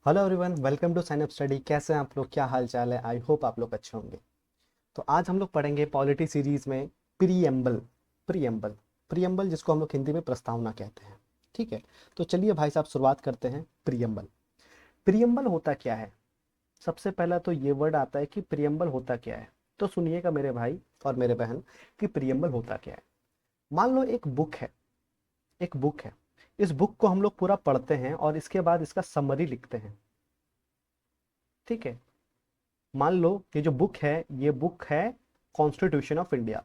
Hello everyone, welcome to sign up study. कैसे हैं आप लोग? क्या हाल चाल है? आई होप आप लोग अच्छे होंगे। तो आज हम लोग पढ़ेंगे पॉलिटी सीरीज में प्रीएम्बल। प्रीएम्बल प्रीएम्बल जिसको हम लोग हिंदी में प्रस्तावना कहते हैं। ठीक है, तो चलिए भाई साहब शुरुआत करते हैं। प्रीएम्बल प्रीएम्बल होता क्या है? सबसे पहला तो ये वर्ड आता है कि प्रीएम्बल होता क्या है। तो सुनिएगा मेरे भाई और मेरे बहन कि प्रीएम्बल होता क्या है। मान लो एक बुक है। इस बुक को हम लोग पूरा पढ़ते हैं और इसके बाद इसका समरी लिखते हैं। ठीक है, मान लो ये जो बुक है, ये बुक है कॉन्स्टिट्यूशन ऑफ इंडिया।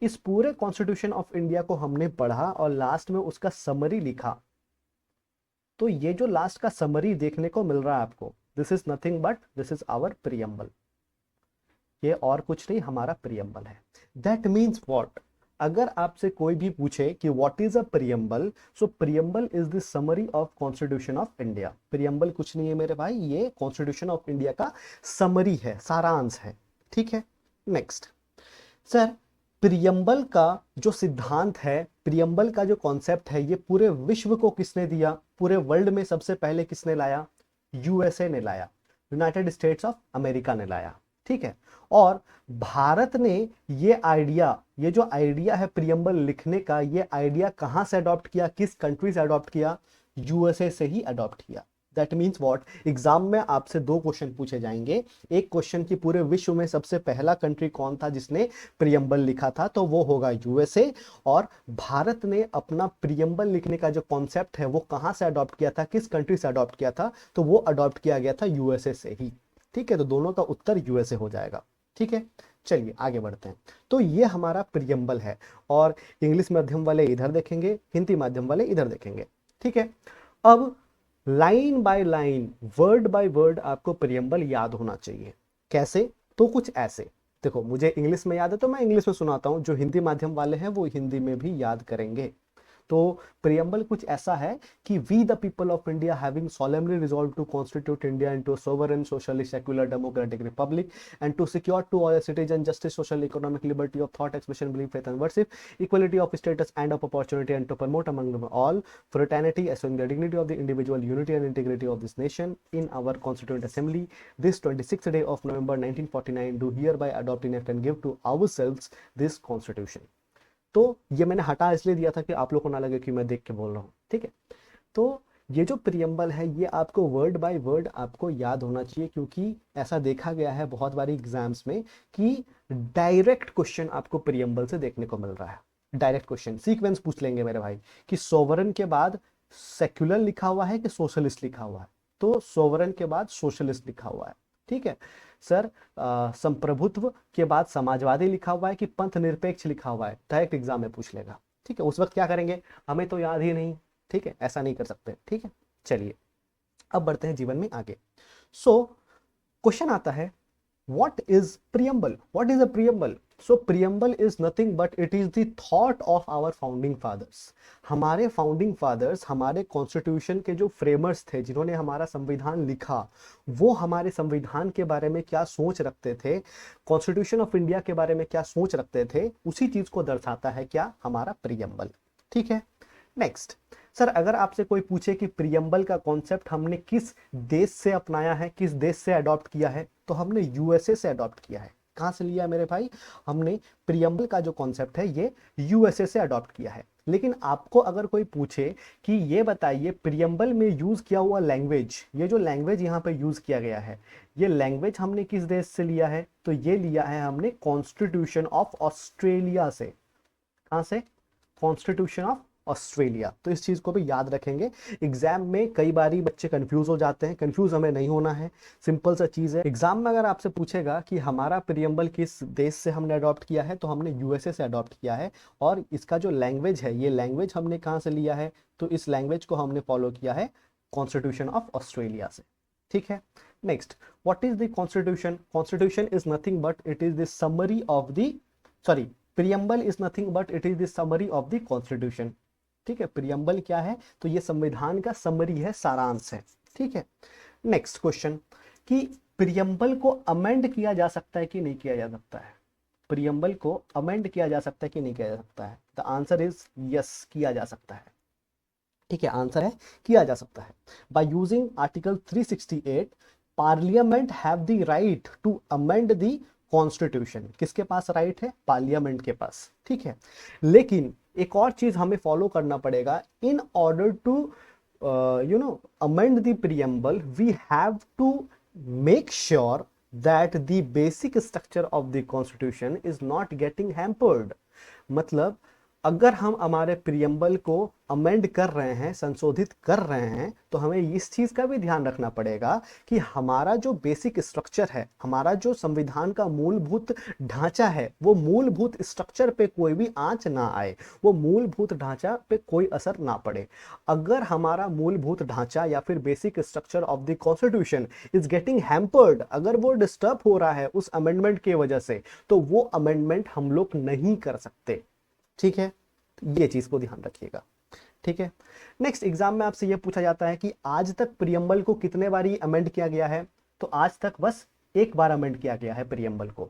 इस पूरे कॉन्स्टिट्यूशन ऑफ इंडिया को हमने पढ़ा और लास्ट में उसका समरी लिखा। तो ये जो लास्ट का समरी देखने को मिल रहा है आपको, this is nothing but this is our preamble. ये और कुछ नहीं, हमारा प्रीएम्बल है। That means what? अगर आपसे कोई भी पूछे कि what is a preamble, so preamble is the summary of constitution of India. Preamble कुछ नहीं है मेरे भाई, ये कॉन्स्टिट्यूशन ऑफ इंडिया का समरी है, सारांश है। ठीक है, नेक्स्ट। सर, प्रियम्बल का जो सिद्धांत है, प्रियम्बल का जो कॉन्सेप्ट है, ये पूरे विश्व को किसने दिया? पूरे वर्ल्ड में सबसे पहले किसने लाया? यूएसए ने लाया, यूनाइटेड स्टेट्स ऑफ अमेरिका ने लाया। ठीक है, और भारत ने ये जो आइडिया है प्रियम्बल लिखने का, ये आइडिया कहां से अडॉप्ट किया, किस कंट्री से अडॉप्ट किया? यूएसए से ही अडॉप्ट किया। That means what? एग्जाम में आपसे दो क्वेश्चन पूछे जाएंगे। एक क्वेश्चन की पूरे विश्व में सबसे पहला कंट्री कौन था जिसने प्रियम्बल लिखा था, तो वो होगा यूएसए। और भारत ने अपना प्रियम्बल लिखने का जो कॉन्सेप्ट है वो कहां से अडॉप्ट किया था, किस कंट्री से अडॉप्ट किया था? तो वो अडॉप्ट किया गया था यूएसए से ही। ठीक है, तो दोनों का उत्तर यूएसए हो जाएगा। ठीक है, चलिए आगे बढ़ते हैं। तो ये हमारा प्रियम्बल है, और इंग्लिश माध्यम वाले इधर देखेंगे, हिंदी माध्यम वाले इधर देखेंगे। ठीक है, अब line by line, word by word आपको प्रियम्बल याद होना चाहिए। कैसे? तो कुछ ऐसे। देखो, मुझे इंग्लिश में याद है तो मैं इंग्लिश में सुनाता हूं, जो हिंदी माध्यम वाले हैं वो हिंदी में भी याद करेंगे। तो प्रियम्बल कुछ ऐसा है कि we the people of India having solemnly resolved to constitute India into a sovereign, socially secular, democratic republic, and to secure to all citizens justice, social, economic liberty of thought, expression, belief, faith, and worship, equality of status and of opportunity, and to promote among them all fraternity, assuring the dignity of the individual, unity and integrity of this nation. In our Constituent Assembly, this 26th day of November 1949, do hereby adopt, enact, and give to ourselves this Constitution. तो ये मैंने हटा इसलिए दिया था कि आप लोग को ना लगे कि मैं देख के बोल रहा हूँ। ठीक है, तो ये जो प्रियम्बल है ये आपको वर्ड बाय वर्ड आपको याद होना चाहिए, क्योंकि ऐसा देखा गया है बहुत बारी एग्जाम्स में कि डायरेक्ट क्वेश्चन आपको प्रियम्बल से देखने को मिल रहा है। डायरेक्ट क्वेश्चन सीक्वेंस पूछ लेंगे मेरे भाई कि सोवरन के बाद सेक्युलर लिखा हुआ है कि सोशलिस्ट लिखा हुआ है, तो सोवरन के बाद सोशलिस्ट लिखा हुआ है। ठीक है सर, संप्रभुत्व के बाद समाजवादी लिखा हुआ है कि पंथ निरपेक्ष लिखा हुआ है, डायरेक्ट एग्जाम में पूछ लेगा। ठीक है, उस वक्त क्या करेंगे? हमें तो याद ही नहीं। ठीक है, ऐसा नहीं कर सकते। ठीक है, चलिए अब बढ़ते हैं जीवन में आगे। सो क्वेश्चन आता है, what is preamble? What is a preamble? So preamble is nothing but it is the thought of our founding fathers. हमारे फाउंडिंग फादर्स, हमारे कॉन्स्टिट्यूशन के जो फ्रेमर्स थे, जिन्होंने हमारा संविधान लिखा, वो हमारे संविधान के बारे में क्या सोच रखते थे, कॉन्स्टिट्यूशन ऑफ इंडिया के बारे में क्या सोच रखते थे, उसी चीज को दर्शाता है क्या? हमारा प्रियम्बल। ठीक है, नेक्स्ट। सर, अगर आपसे कोई पूछे कि प्रियम्बल का कॉन्सेप्ट हमने किस देश से अपनाया है, किस देश से अडॉप्ट किया है, तो हमने यूएसए से अडॉप्ट किया है। कहां से लिया मेरे भाई? हमने प्रियम्बल का जो कॉन्सेप्ट है ये यूएसए से अडॉप्ट किया है। लेकिन आपको अगर कोई पूछे कि ये बताइए प्रियम्बल में यूज किया हुआ लैंग्वेज, ये जो लैंग्वेज यहाँ पे यूज किया गया है, ये लैंग्वेज हमने किस देश से लिया है, तो ये लिया है हमने कॉन्स्टिट्यूशन ऑफ ऑस्ट्रेलिया से। कहां से? Constitution of Australia. तो इस चीज को भी याद रखेंगे। एग्जाम में कई बारी बच्चे कंफ्यूज हो जाते हैं, कंफ्यूज हमें नहीं होना है, सिंपल सा चीज है। एग्जाम में अगर आपसे पूछेगा कि हमारा प्रियम्बल किस देश से हमने अडॉप्ट किया है, तो हमने यूएसए से अडॉप्ट किया है। और इसका जो लैंग्वेज है, ये लैंग्वेज हमने कहां से लिया है, तो इस लैंग्वेज को हमने फॉलो किया है कॉन्स्टिट्यूशन ऑफ ऑस्ट्रेलिया से। ठीक है, next. What is the constitution? Constitution is nothing but it is the summary of the, sorry, preamble is nothing but it is the summary of the constitution. ठीक है, preamble क्या है? तो ये संविधान का समरी है, सारांश है। ठीक है, नेक्स्ट क्वेश्चन कि प्रियम्बल को अमेंड किया जा सकता है कि नहीं किया जा सकता है? प्रियम्बल को अमेंड किया जा सकता है कि नहीं किया जा सकता है? द आंसर इज यस, किया जा सकता है। ठीक है, आंसर है किया जा सकता है। By using article 368 parliament have the right to amend the constitution. किसके पास राइट है? पार्लियामेंट के पास। ठीक है, लेकिन एक और चीज हमें फॉलो करना पड़ेगा। In order to amend the preamble, we have to make sure that the basic structure of the constitution is not getting hampered। मतलब अगर हम हमारे प्रियम्बल को अमेंड कर रहे हैं, संशोधित कर रहे हैं, तो हमें इस चीज का भी ध्यान रखना पड़ेगा कि हमारा जो बेसिक स्ट्रक्चर है, हमारा जो संविधान का मूलभूत ढांचा है, वो मूलभूत स्ट्रक्चर पे कोई भी आंच ना आए, वो मूलभूत ढांचा पे कोई असर ना पड़े। अगर हमारा मूलभूत ढांचा या फिर basic structure of the constitution is getting hampered, अगर वो डिस्टर्ब हो रहा है उस अमेंडमेंट की वजह से, तो वो अमेंडमेंट हम लोग नहीं कर सकते। ठीक है, ये चीज को ध्यान रखिएगा। ठीक है, नेक्स्ट एग्जाम में आपसे ये पूछा जाता है कि आज तक प्रियम्बल को कितने बार अमेंड किया गया है? तो आज तक बस एक बार अमेंड किया गया है प्रियम्बल को।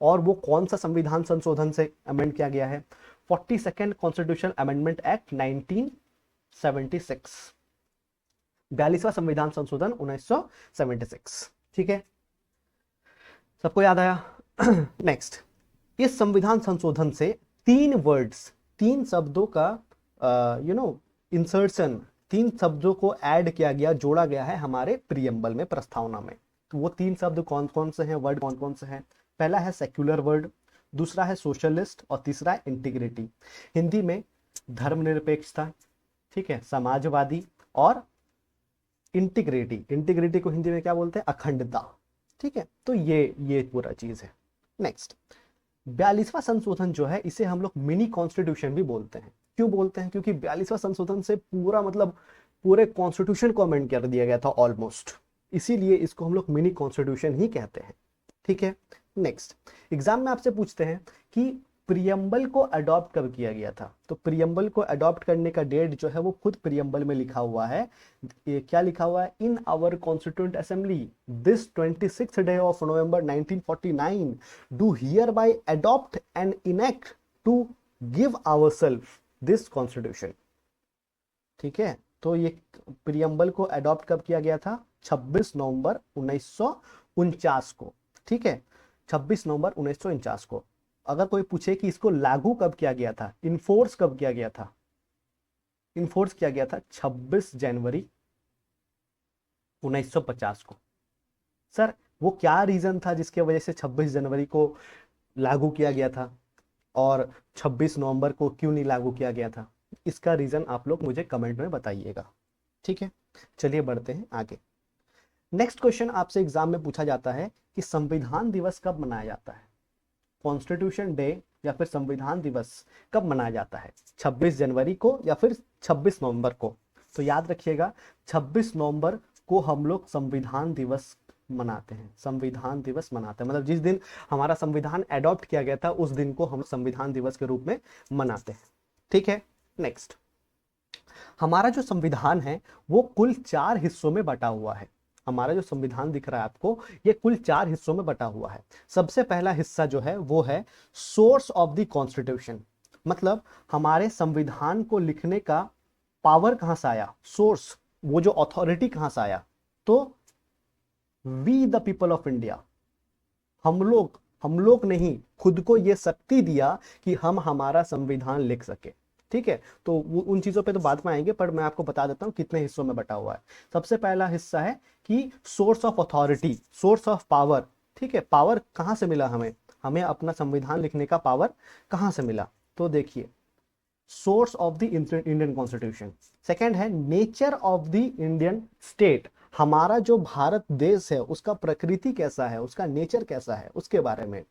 और वो कौन सा संविधान संशोधन से अमेंड किया गया है? 42nd कॉन्स्टिट्यूशन अमेंडमेंट एक्ट 1976, 42वां संविधान संशोधन 1976। ठीक है, सबको याद आया? नेक्स्ट, इस संविधान संशोधन से 3 वर्ड्स, 3 शब्दों का इंसर्शन, 3 शब्दों को ऐड किया गया, जोड़ा गया है हमारे प्रियम्बल में, प्रस्तावना में। तो वो 3 शब्द कौन कौन से हैं, वर्ड कौन कौन से हैं? पहला है सेक्युलर वर्ड, दूसरा है सोशलिस्ट और तीसरा है इंटीग्रिटी। हिंदी में धर्मनिरपेक्षता, ठीक है, समाजवादी और इंटीग्रिटी। इंटीग्रिटी को हिंदी में क्या बोलते हैं? अखंडता। ठीक है, तो ये पूरा चीज है। नेक्स्ट, 42वां संशोधन जो है, इसे हम लोग मिनी कॉन्स्टिट्यूशन भी बोलते हैं। क्यों बोलते हैं? क्योंकि 42वां संशोधन से पूरा मतलब पूरे कॉन्स्टिट्यूशन को अमेंड कर दिया गया था ऑलमोस्ट, इसीलिए इसको हम लोग मिनी कॉन्स्टिट्यूशन ही कहते हैं। ठीक है, नेक्स्ट, एग्जाम में आपसे पूछते हैं कि प्रियम्बल को अडॉप्ट कब किया गया था? तो प्रियम्बल को अडॉप्ट करने का डेट जो है वो खुद प्रियम्बल में लिखा हुआ है। ये क्या लिखा हुआ है? In our constituent assembly this 26th day of November 1949 do hereby adopt and enact to give ourselves this constitution। ठीक है, तो ये प्रियम्बल को अडॉप्ट कब किया गया था? 26 नवंबर 1949 को। ठीक है, 26 नवंबर 1949 को। अगर कोई पूछे कि इसको लागू कब किया गया था, इन्फोर्स कब किया गया था? इन्फोर्स किया गया था 26 जनवरी 1950 को। सर वो क्या रीजन था जिसके वजह से 26 जनवरी को लागू किया गया था और 26 नवंबर को क्यों नहीं लागू किया गया था? इसका रीजन आप लोग मुझे कमेंट में बताइएगा। ठीक है, चलिए बढ़ते हैं आगे। नेक्स्ट क्वेश्चन आपसे एग्जाम में पूछा जाता है कि संविधान दिवस कब मनाया जाता है? कॉन्स्टिट्यूशन डे या फिर संविधान दिवस कब मनाया जाता है? 26 जनवरी को या फिर 26 नवंबर को? तो याद रखिएगा, 26 नवंबर को हम लोग संविधान दिवस मनाते हैं। संविधान दिवस मनाते हैं मतलब जिस दिन हमारा संविधान एडॉप्ट किया गया था उस दिन को हम संविधान दिवस के रूप में मनाते हैं। ठीक है, नेक्स्ट, हमारा जो संविधान है वो कुल 4 हिस्सों में बटा हुआ है। हमारा जो संविधान दिख रहा है आपको, ये कुल 4 हिस्सों में बटा हुआ है। सबसे पहला हिस्सा जो है वो है सोर्स ऑफ द कॉन्स्टिट्यूशन, मतलब हमारे संविधान को लिखने का पावर कहां से आया, सोर्स, वो जो अथॉरिटी कहां से आया? तो we the people of India, हम लोग ने ही खुद को ये शक्ति दिया कि हम हमारा संविधान लिख सके। ठीक है, तो उन चीजों पे तो बाद में आएंगे, पर मैं आपको बता देता हूं कितने हिस्सों में बटा हुआ है। सबसे पहला हिस्सा है कि source of authority, source of power. ठीक है, पावर कहां से मिला हमें? हमें अपना संविधान लिखने का पावर कहां से मिला? तो देखिए, source of the Indian constitution. Second है nature of the Indian state, हमारा जो भारत देश है उसका प्रकृति कैसा है, उसका नेचर कैसा है, उसके बारे में।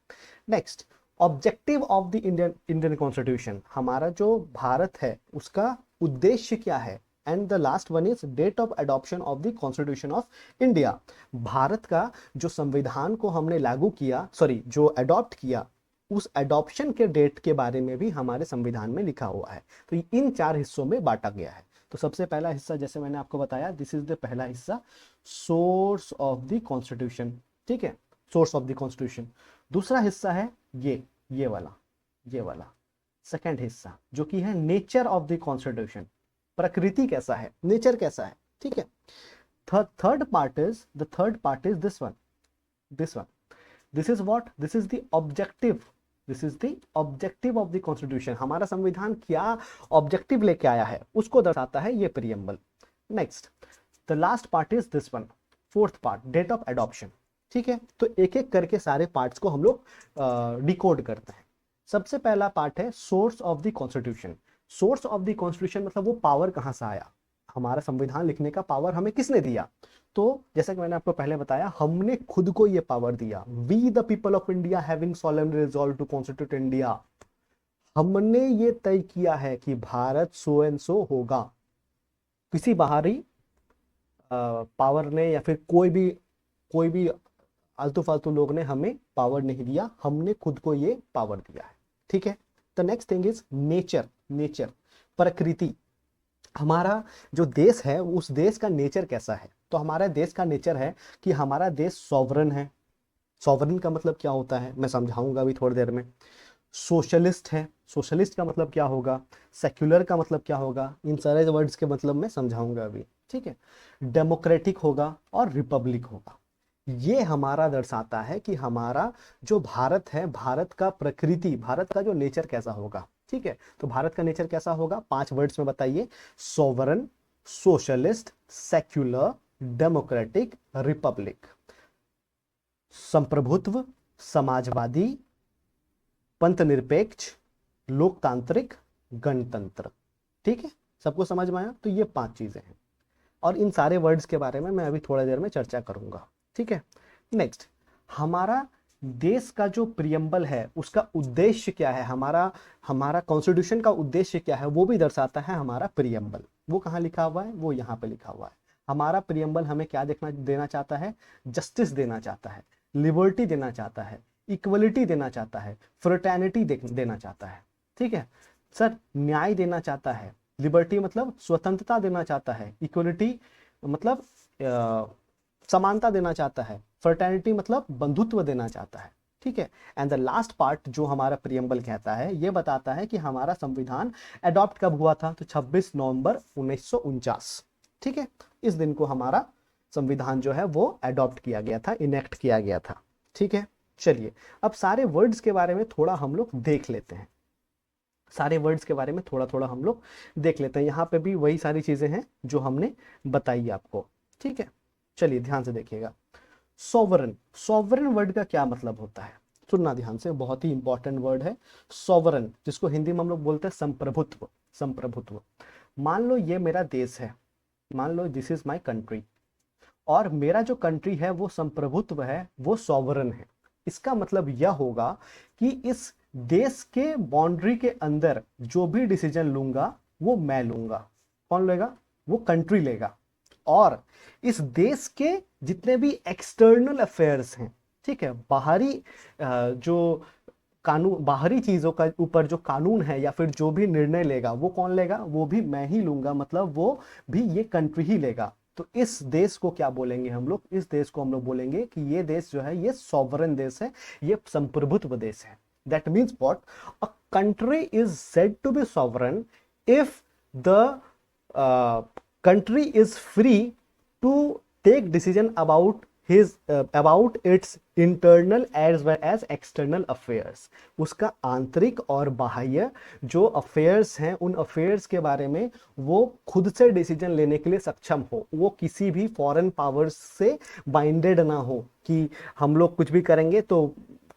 Next, objective of the Indian constitution, हमारा जो भारत है उसका उद्देश्य क्या है। And the last one is date of adoption of the constitution of India, भारत का जो संविधान को हमने लागू किया, सॉरी जो अडॉप्ट किया, उस एडॉप्शन के डेट के बारे में भी हमारे संविधान में लिखा हुआ है। तो इन 4 हिस्सों में बांटा गया है। तो सबसे पहला हिस्सा जैसे मैंने आपको बताया, दिस इज द पहला हिस्सा, सोर्स ऑफ द कॉन्स्टिट्यूशन। ठीक है, सोर्स ऑफ द कॉन्स्टिट्यूशन। दूसरा हिस्सा है ये वाला सेकंड हिस्सा, जो कि है नेचर ऑफ द कॉन्स्टिट्यूशन। प्रकृति कैसा है, नेचर कैसा है, ठीक है। Third part is this one, this one, this is what, this is the objective, this is the objective of the constitution. हमारा संविधान क्या ऑब्जेक्टिव लेके आया है उसको दर्शाता है ये preamble. Next, the last part is this one, fourth part, date of adoption, ठीक है। तो एक एक करके सारे पार्ट्स को हम लोग डिकोड करते हैं। सबसे पहला पार्ट है source of the constitution. Source of the constitution मतलब वो पावर कहां से आया, हमारा संविधान लिखने का पावर हमें किसने दिया। तो जैसा कि मैंने आपको पहले बताया, हमने खुद को ये पावर दिया। We the people of India having solemnly resolve to constitute India, हमने ये तय किया है कि भारत सो एंड सो होगा। किसी बाहरी पावर ने या फिर कोई भी आलतू फालतू लोग ने हमें पावर नहीं दिया, हमने खुद को ये पावर दिया है, ठीक है। The next thing is nature, nature प्रकृति। हमारा जो देश है उस देश का नेचर कैसा है, तो हमारा देश का नेचर है कि हमारा देश सॉवरन है। सॉवरन का मतलब क्या होता है मैं समझाऊंगा अभी थोड़ी देर में। सोशलिस्ट है, सोशलिस्ट का मतलब क्या होगा, सेक्युलर का मतलब क्या होगा, इन सारे वर्ड्स के मतलब मैं समझाऊंगा अभी, ठीक है। डेमोक्रेटिक होगा और रिपब्लिक होगा। ये हमारा दर्शाता है कि हमारा जो भारत है, भारत का प्रकृति, भारत का जो नेचर कैसा होगा, ठीक है। तो भारत का नेचर कैसा होगा, 5 वर्ड्स में बताइए। Sovereign, socialist, secular, democratic, republic. संप्रभुत्व, समाजवादी, पंथ निरपेक्ष, लोकतांत्रिक, गणतंत्र, ठीक है। सबको समझ में आया। तो ये 5 चीजें हैं और इन सारे वर्ड्स के बारे में मैं अभी थोड़ा देर में चर्चा करूंगा, ठीक है। नेक्स्ट, हमारा देश का जो प्रियम्बल है उसका उद्देश्य क्या है, हमारा कॉन्स्टिट्यूशन का उद्देश्य क्या है वो भी दर्शाता है हमारा प्रियम्बल। वो कहाँ लिखा हुआ है, वो यहाँ पे लिखा हुआ है। हमारा प्रियम्बल हमें क्या देना चाहता है, जस्टिस देना चाहता है, लिबर्टी देना चाहता है, इक्वलिटी देना चाहता है, फ्रेटर्निटी देना चाहता है, ठीक है। सर न्याय देना चाहता है, लिबर्टी मतलब स्वतंत्रता देना चाहता है, इक्वलिटी मतलब समानता देना चाहता है, फ्रेटर्निटी मतलब बंधुत्व देना चाहता है, ठीक है। एंड द लास्ट पार्ट जो हमारा प्रियम्बल कहता है ये बताता है कि हमारा संविधान अडॉप्ट कब हुआ था, तो 26 नवंबर 1949, ठीक है। इस दिन को हमारा संविधान जो है वो अडॉप्ट किया गया था, इनेक्ट किया गया था, ठीक है। चलिए अब सारे वर्ड्स के बारे में थोड़ा हम लोग देख लेते हैं, सारे वर्ड्स के बारे में थोड़ा थोड़ा हम लोग देख लेते हैं। यहाँ पे भी वही सारी चीजें हैं जो हमने बताई आपको, ठीक है। चलिए ध्यान से देखिएगा। सॉवरन, सॉवरन वर्ड का क्या मतलब होता है, सुनना ध्यान से, बहुत ही इंपॉर्टेंट वर्ड है सॉवरन, जिसको हिंदी में हम लोग बोलते हैं संप्रभुत्व। संप्रभुत्व, मान लो ये मेरा देश है, मान लो दिस इज माय कंट्री, और मेरा जो कंट्री है वो संप्रभुत्व है, वो सॉवरन है। इसका मतलब यह होगा कि इस देश के बाउंड्री के अंदर जो भी डिसीजन लूंगा वो मैं लूंगा। कौन लेगा, वो कंट्री लेगा। और इस देश के जितने भी एक्सटर्नल अफेयर्स हैं, ठीक है, बाहरी जो कानून, बाहरी चीजों का ऊपर जो कानून है या फिर जो भी निर्णय लेगा वो कौन लेगा, वो भी मैं ही लूंगा, मतलब वो भी ये कंट्री ही लेगा। तो इस देश को क्या बोलेंगे हम लोग, इस देश को हम लोग बोलेंगे कि ये देश जो है ये सॉवरन देश है, ये संप्रभुत्व देश है। That means what, a country is said to be sovereign if the country is free to take decision about its internal as well as external affairs। उसका आंतरिक और बाह्य जो अफेयर्स हैं उन अफेयर्स के बारे में वो खुद से डिसीजन लेने के लिए सक्षम हो, वो किसी भी फॉरेन पावर्स से बाइंडेड ना हो कि हम लोग कुछ भी करेंगे तो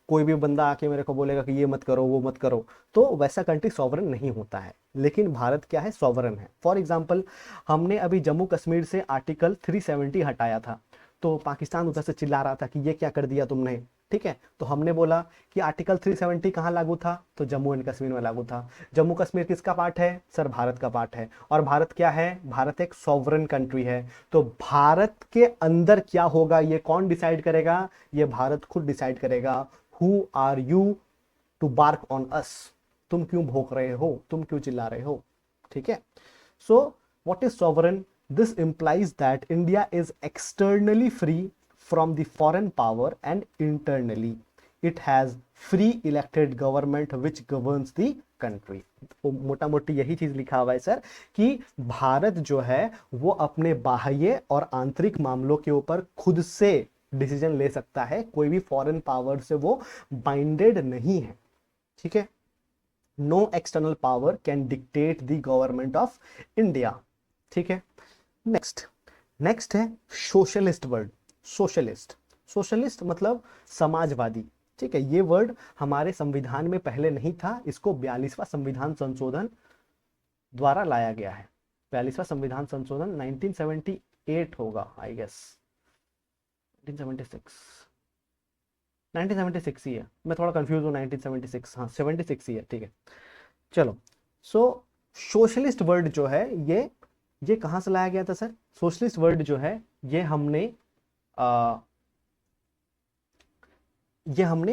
कोई भी बंदा आके मेरे को बोलेगा कि ये मत करो वो मत करो। तो वैसा कंट्री सॉवरन नहीं होता है, लेकिन भारत क्या है, सॉवरन है। फॉर एग्जांपल हमने अभी जम्मू कश्मीर से आर्टिकल 370 हटाया था, तो पाकिस्तान उधर से चिल्ला रहा था कि ये क्या कर दिया तुमने, ठीक है। तो हमने बोला कि आर्टिकल 370 कहाँ लागू था, तो जम्मू एंड कश्मीर में लागू था। जम्मू कश्मीर किसका पार्ट है, सर भारत का पार्ट है। और भारत क्या है, भारत एक सॉवरन कंट्री है। तो भारत के अंदर क्या होगा ये कौन डिसाइड करेगा, ये भारत खुद डिसाइड करेगा। Who are you to bark on us? तुम क्यों भौंक रहे हो, तुम क्यों चिल्ला रहे हो, ठीक है। So what is sovereign? This implies that India is externally free from the foreign power and internally it has free elected government which governs the country. तो मोटा मोटी यही चीज लिखा हुआ है सर कि भारत जो है वो अपने बाह्य और आंतरिक मामलों के ऊपर खुद से डिसीजन ले सकता है, कोई भी फॉरेन पावर से वो बाइंडेड नहीं है। ठीक है, no external power can dictate the government of India. ठीक है, नेक्स्ट नेक्स्ट है सोशलिस्ट वर्ड। सोशलिस्ट, सोशलिस्ट मतलब समाजवादी। ठीक है, ये वर्ड हमारे संविधान में पहले नहीं था, इसको 42वां संविधान संशोधन द्वारा लाया गया है। 42वां संविधान संशोधन 1978 होगा आई गेस, 1976, 1976 ही है, मैं थोड़ा कंफ्यूज हूँ, 1976 हाँ 76 ही है। ठीक है, चलो। सो सोशलिस्ट वर्ड जो है ये कहां से लाया गया था सर? सोशलिस्ट वर्ड जो है ये हमने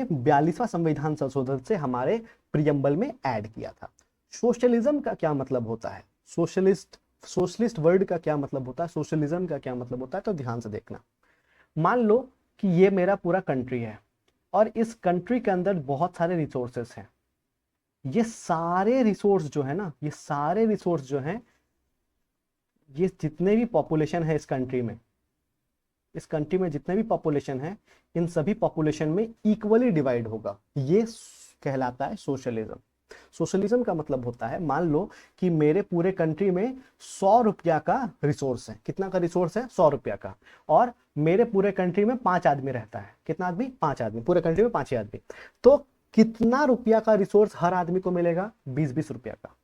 42वां संविधान संशोधन से हमारे प्रियम्बल में ऐड किया था। सोशलिज्म का क्या मतलब होता है? सोशलिस्ट वर्ड का क्या मतलब होता है? सोशलिज्म का क्या मतलब होता है? तो ध्यान से देखना। मान लो कि ये मेरा पूरा कंट्री है और इस कंट्री के अंदर बहुत सारे रिसोर्सेस हैं। ये सारे रिसोर्स जो है ना, ये सारे रिसोर्स जो हैं, ये जितने भी पॉपुलेशन है इस कंट्री में जितने भी पॉपुलेशन है, इन सभी पॉपुलेशन में इक्वली डिवाइड होगा। ये कहलाता है सोशलिज्म। सोशलिज्म का मतलब होता है, मान लो कि मेरे पूरे कंट्री में 100 रुपया का रिसोर्स है। कितना का रिसोर्स है? 100 रुपया का। और मेरे पूरे कंट्री में 5 आदमी रहता है। कितना आदमी? 5 आदमी। पूरे कंट्री में 5 ही आदमी। तो कितना रुपया का रिसोर्स हर आदमी को मिलेगा? 20-20 रुपया का।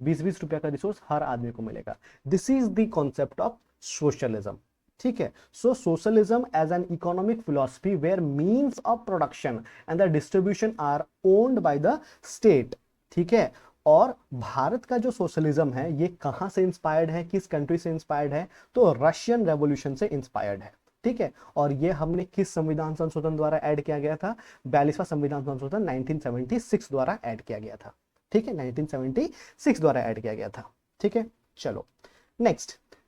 20-20 रुपया का रिसोर्स हर आदमी को मिलेगा। This is the concept of socialism. ठीक है, so socialism as an economic philosophy where means of production and the distribution are owned by the state. ठीक है, और भारत का जो सोशलिज्म है ये कहां से इंस्पायर्ड है? किस कंट्री से इंस्पायर्ड है? तो रशियन रेवोल्यूशन से इंस्पायर्ड है। ठीक है, और ये हमने किस संविधान संशोधन द्वारा ऐड किया गया था? 42वां संविधान संशोधन 1976 द्वारा ऐड किया गया था। ठीक है, 1976 द्वारा ऐड किया गया था। ठीक है, चलो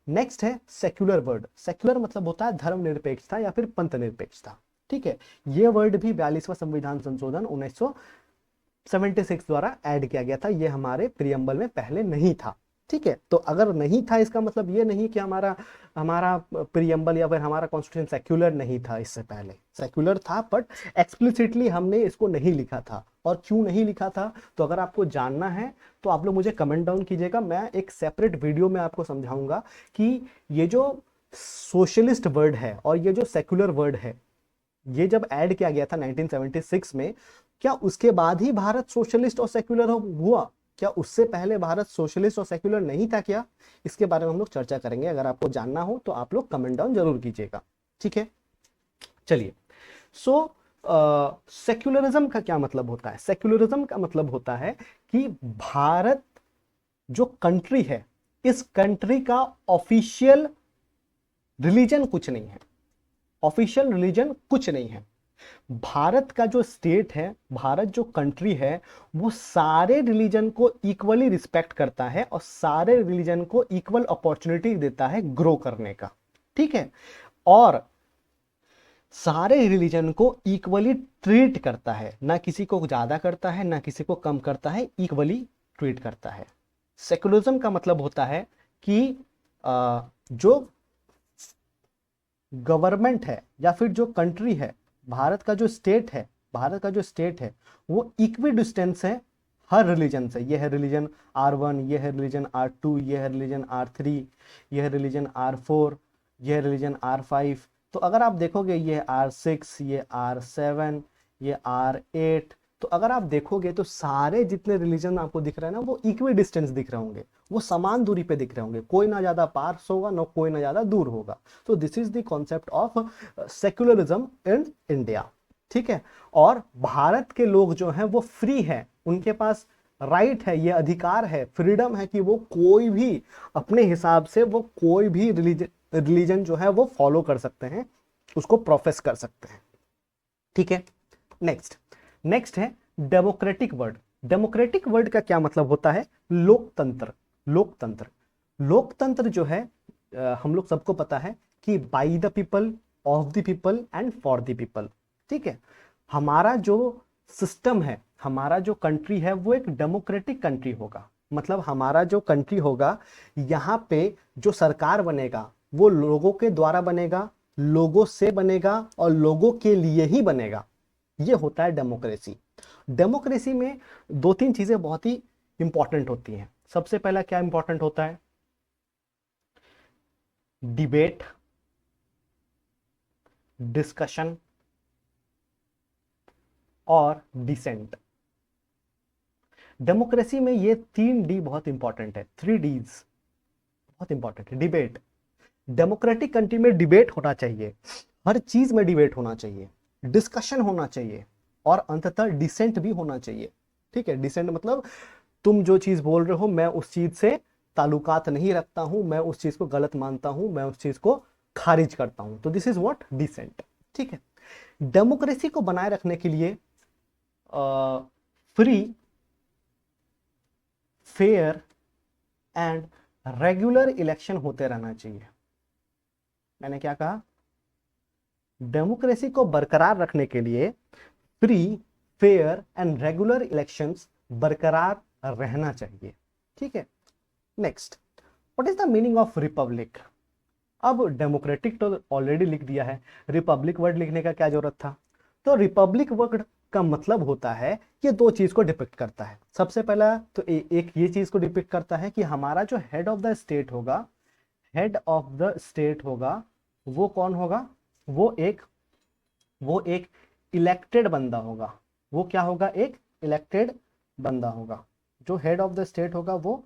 नेक्स्ट है सेक्युलर वर्ड। सेक्युलर मतलब होता है धर्मनिरपेक्षता या फिर पंथ निरपेक्षता। ठीक है, ये वर्ड भी 42वां संविधान संशोधन 1976 द्वारा ऐड किया गया था। ये हमारे प्रियम्बल में पहले नहीं था। ठीक है, तो अगर नहीं था इसका मतलब ये नहीं कि हमारा प्रियम्बल या फिर हमारा कॉन्स्टिट्यूशन सेक्युलर नहीं था। इससे पहले सेक्युलर था, बट एक्सप्लिसिटली हमने इसको नहीं लिखा था। और क्यों नहीं लिखा था, तो अगर आपको जानना है तो आप लोग मुझे कमेंट डाउन कीजिएगा। मैं एक सेपरेट वीडियो में आपको समझाऊंगा कि ये जो सोशलिस्ट वर्ड है और ये जो सेक्युलर वर्ड है, ये जब ऐड किया गया था 1976 में, क्या उसके बाद ही भारत सोशलिस्ट और सेक्युलर हुआ? क्या उससे पहले भारत सोशलिस्ट और सेक्युलर नहीं था क्या? इसके बारे में हम लोग चर्चा करेंगे। अगर आपको जानना हो तो आप लोग कमेंट डाउन जरूर कीजिएगा। ठीक है, चलिए। सो सेक्युलरिज्म का क्या मतलब होता है? सेक्युलरिज्म का मतलब होता है कि भारत जो कंट्री है, इस कंट्री का ऑफिशियल रिलीजन कुछ नहीं है। ऑफिशियल रिलीजन कुछ नहीं है। भारत का जो स्टेट है, भारत जो कंट्री है, वो सारे रिलीजन को इक्वली रिस्पेक्ट करता है और सारे रिलीजन को इक्वल अपॉर्चुनिटी देता है ग्रो करने का। ठीक है, और सारे रिलीजन को इक्वली ट्रीट करता है, ना किसी को ज्यादा करता है ना किसी को कम करता है, इक्वली ट्रीट करता है। सेकुलरिज्म का मतलब होता है कि जो गवर्नमेंट है या फिर जो कंट्री है, भारत का जो स्टेट है वो इक्वी डिस्टेंस है हर रिलीजन से। ये है रिलीजन R1, ये है रिलीजन R2, ये है रिलीजन R3, ये है रिलीजन R4, ये है रिलीजन R5। तो अगर आप देखोगे ये R6, ये R7, ये R8, तो अगर आप देखोगे तो सारे जितने रिलीजन आपको दिख रहे हैं ना, वो इक्वी डिस्टेंस दिख रहे होंगे, वो समान दूरी पे दिख रहे होंगे। कोई ना ज्यादा पास होगा ना कोई ना ज्यादा दूर होगा। तो this is the concept of secularism in India. ठीक है, और भारत के लोग जो हैं वो फ्री है, उनके पास राइट है, ये अधिकार है, फ्रीडम है कि वो कोई भी अपने हिसाब से वो कोई भी रिलीजन जो है वो फॉलो कर सकते हैं, उसको प्रोफेस कर सकते हैं। ठीक है, नेक्स्ट है डेमोक्रेटिक वर्ड। डेमोक्रेटिक वर्ड का क्या मतलब होता है? लोकतंत्र जो है, हम लोग सबको पता है कि by the people, of the people and for the people. ठीक है, हमारा जो सिस्टम है, हमारा जो कंट्री है वो एक डेमोक्रेटिक कंट्री होगा। मतलब हमारा जो कंट्री होगा, यहाँ पे जो सरकार बनेगा वो लोगों के द्वारा बनेगा, लोगों से बनेगा और लोगों के लिए ही बनेगा। ये होता है डेमोक्रेसी। डेमोक्रेसी में दो तीन चीजें बहुत ही इंपॉर्टेंट होती हैं। सबसे पहला क्या इंपॉर्टेंट होता है? डिबेट, डिस्कशन और डिसेंट। डेमोक्रेसी में ये 3D बहुत इंपॉर्टेंट है, 3Ds बहुत इंपॉर्टेंट है। डिबेट, डेमोक्रेटिक कंट्री में डिबेट होना चाहिए, हर चीज में डिबेट होना चाहिए, डिस्कशन होना चाहिए और अंततः डिसेंट भी होना चाहिए। ठीक है, डिसेंट मतलब तुम जो चीज बोल रहे हो मैं उस चीज से ताल्लुकात नहीं रखता हूं, मैं उस चीज को गलत मानता हूं, मैं उस चीज को खारिज करता हूं। तो दिस इज व्हाट डिसेंट। ठीक है, डेमोक्रेसी को बनाए रखने के लिए free, fair and regular election होते रहना चाहिए। मैंने क्या कहा? डेमोक्रेसी को बरकरार रखने के लिए free, fair and regular elections बरकरार रहना चाहिए। ठीक है, next, what is the meaning of Republic? अब डेमोक्रेटिक तो ऑलरेडी लिख दिया है, रिपब्लिक वर्ड लिखने का क्या जरूरत था? तो रिपब्लिक वर्ड का मतलब होता है, ये दो चीज को डिपिक्ट करता है। सबसे पहला तो एक ये चीज को डिपिक्ट करता है कि हमारा जो हेड ऑफ द स्टेट होगा, हेड ऑफ द स्टेट होगा, वो कौन होगा? वो एक इलेक्टेड बंदा होगा। वो क्या होगा? एक इलेक्टेड बंदा होगा। जो हेड ऑफ द स्टेट होगा वो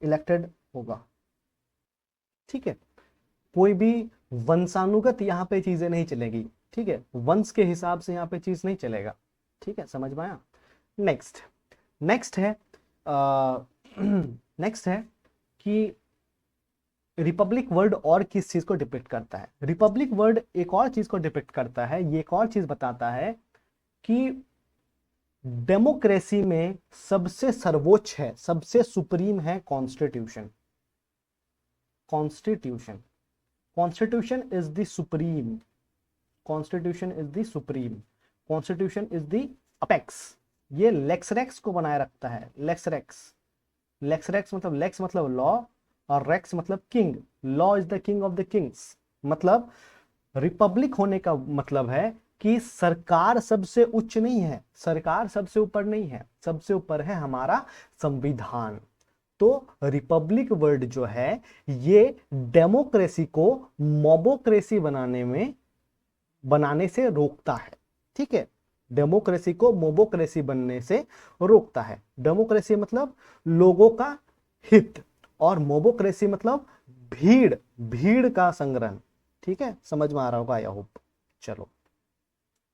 इलेक्टेड होगा। ठीक है, कोई भी वंशानुगत यहाँ पे चीजें नहीं चलेगी। ठीक है, वंश के हिसाब से यहाँ पे चीज नहीं चलेगा। ठीक है, समझ में आया? नेक्स्ट, नेक्स्ट है नेक्स्ट है कि रिपब्लिक वर्ड और किस चीज को डिपिक्ट करता है? रिपब्लिक वर्ड एक और चीज को डिपिक्ट करता है, ये एक और चीज बताता है कि डेमोक्रेसी में सबसे सर्वोच्च है, सबसे सुप्रीम है constitution. Constitution, constitution is the supreme, constitution is the supreme, constitution is the apex. ये लेक्स रेक्स को बनाए रखता है। लेक्स रेक्स, लेक्स रेक्स मतलब लेक्स मतलब लॉ और रेक्स मतलब king. Law is the king of the Kings. मतलब रिपब्लिक होने का मतलब है कि सरकार सबसे उच्च नहीं है, सरकार सबसे ऊपर नहीं है, सबसे ऊपर है हमारा संविधान। तो रिपब्लिक वर्ड जो है ये डेमोक्रेसी को मोबोक्रेसी बनाने से रोकता है। ठीक है, डेमोक्रेसी को मोबोक्रेसी बनने से रोकता है। डेमोक्रेसी मतलब लोगों का हित और मोबोक्रेसी मतलब भीड़, भीड़ का संग्रहण। ठीक है, समझ में आ रहा होगा आई होप। चलो,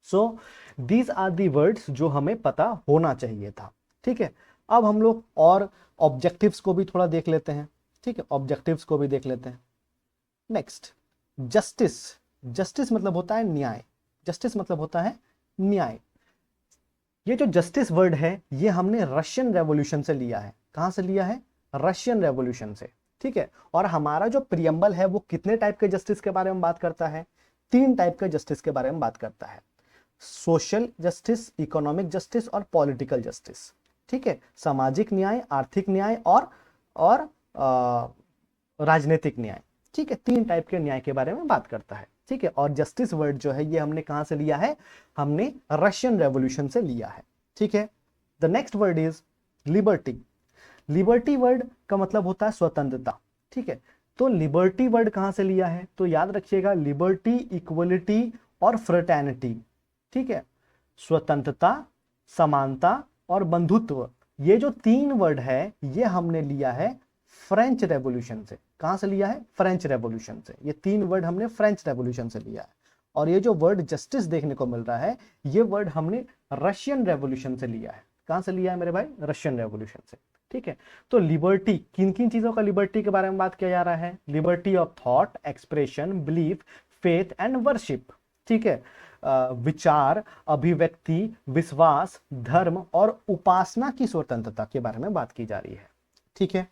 so these are the words जो हमें पता होना चाहिए था। ठीक है, अब हम लोग और ऑब्जेक्टिव्स को भी थोड़ा देख लेते हैं। ठीक है, ऑब्जेक्टिव्स को भी देख लेते हैं। Next, justice. जस्टिस मतलब होता है न्याय। जस्टिस मतलब होता है न्याय। ये जो जस्टिस वर्ड है ये हमने रशियन रेवोल्यूशन से लिया है। कहां से लिया है? रशियन रेवोल्यूशन से। ठीक है, और हमारा जो प्रियम्बल है वो कितने टाइप के जस्टिस के बारे में बात करता है? 3 टाइप के जस्टिस के बारे में बात करता है, सोशल जस्टिस, इकोनॉमिक जस्टिस और पॉलिटिकल जस्टिस। ठीक है, सामाजिक न्याय, आर्थिक न्याय और राजनीतिक न्याय। ठीक है, 3 टाइप के न्याय के बारे में बात करता है। ठीक है, और जस्टिस वर्ड जो है ये हमने कहां से लिया है? हमने रशियन रेवोल्यूशन से लिया है। ठीक है, the next word is liberty. Liberty word का मतलब होता है स्वतंत्रता। ठीक है, तो लिबर्टी वर्ड कहां से लिया है? तो याद रखिएगा, लिबर्टी, इक्वलिटी और फ्रेटर्निटी। ठीक है, स्वतंत्रता, समानता और बंधुत्व, ये जो 3 वर्ड है ये हमने लिया है फ्रेंच रेवोल्यूशन से। कहां से लिया है? फ्रेंच रेवोल्यूशन से। ये 3 वर्ड हमने फ्रेंच रेवोल्यूशन से लिया है। और ये जो वर्ड जस्टिस देखने को मिल रहा है ये वर्ड हमने रशियन रेवोल्यूशन से लिया है। कहां से लिया है मेरे भाई? रशियन रेवोल्यूशन से। ठीक है, तो लिबर्टी, किन किन चीजों का लिबर्टी के बारे में बात किया जा रहा है? Liberty of thought, expression, belief, faith and worship. ठीक है, विचार, अभिव्यक्ति, विश्वास, धर्म और उपासना की स्वतंत्रता के बारे में बात की जा रही है। ठीक है,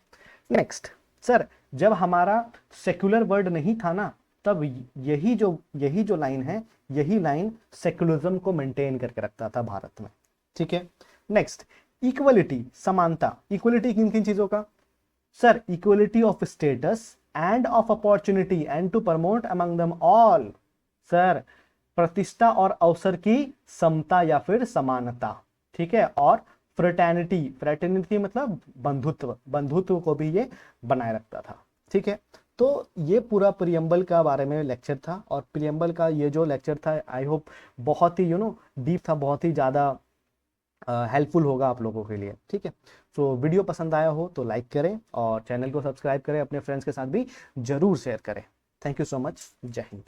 नेक्स्ट, सर जब हमारा सेक्युलर वर्ड नहीं था ना, तब यही जो लाइन है, यही लाइन सेक्युलरिज्म को मेंटेन करके रखता था भारत में। ठीक है, नेक्स्ट, इक्वलिटी, समानता। इक्वलिटी किन किन चीजों का? Sir, equality of status and of opportunity and to promote among them all. Sir, प्रतिष्ठा और अवसर की समता या फिर समानता, ठीक है। और फ्रेटर्निटी, फ्रेटर्निटी मतलब बंधुत्व, बंधुत्व को भी ये बनाए रखता था, ठीक है। तो ये पूरा प्रियम्बल का बारे में लेक्चर था, और प्रियम्बल का ये जो लेक्चर था आई होप बहुत ही डीप था, बहुत ही ज़्यादा हेल्पफुल होगा आप लोगों के लिए, ठीक है। तो वीडियो पसंद आया हो तो लाइक करें और चैनल को सब्सक्राइब करें, अपने फ्रेंड्स के साथ भी जरूर शेयर करें। Thank you so much. जय हिंद।